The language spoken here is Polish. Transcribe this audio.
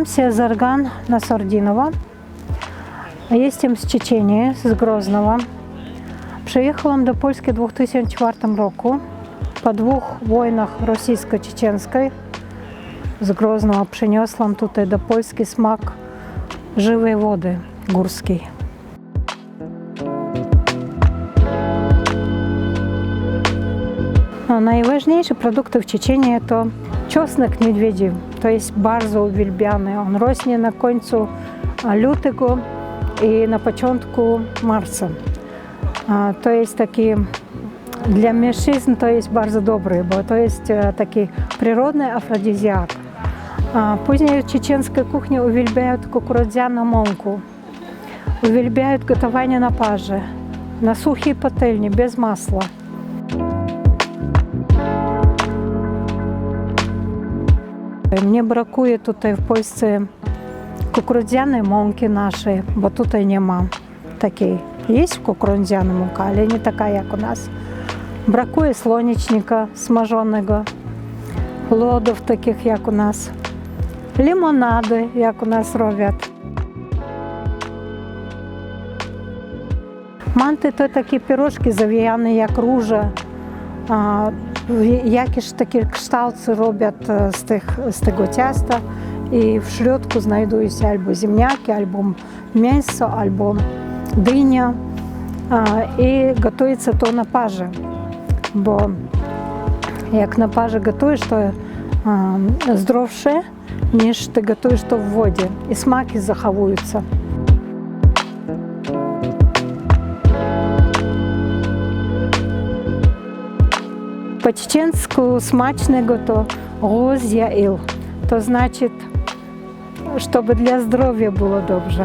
Nazywam się Zargan Nasardinova. Jestem z Czeczenii, z Groznowa. Przyjechałam do Polski w 2004 roku. Po 2 wojnach rosyjsko-czeczeńskiej z Groznowa przyniosłam tutaj do Polski smak żywej wody górskiej. Najważniejsze produkty w Czeczenii to czosnek niedźwiedzi. To jest bardzo uwielbiany. On rośnie na końcu lutego i na początku marca. To jest taki, dla mężczyzn to jest bardzo dobry, bo to jest taki przyrodny afrodyzjak. Później w czeczeńskiej kuchni uwielbiają kukurydzianą mąkę. Uwielbiają gotowanie na parze, na suchej patelni, bez masła. Mnie brakuje tutaj w Polsce kukurydzianej mąki naszej, bo tutaj nie ma takiej. Jest kukurydziana mąka, ale nie taka jak u nas. Brakuje słonecznika smażonego, lodów takich jak u nas, limonady jak u nas robią. Manty to takie pierożki zawijane jak róże. Jakieś takie kształty robią z tego ciasta i w środku znajdują się albo ziemniaki, albo mięso, albo dynia i gotujecie to na parze, bo jak na parze gotujesz, to zdrowsze niż ty gotujesz to w wodzie i smaki zachowuються. По-чеченську смачного то гозя-іл. То значить, щоб для здоров'я було добре.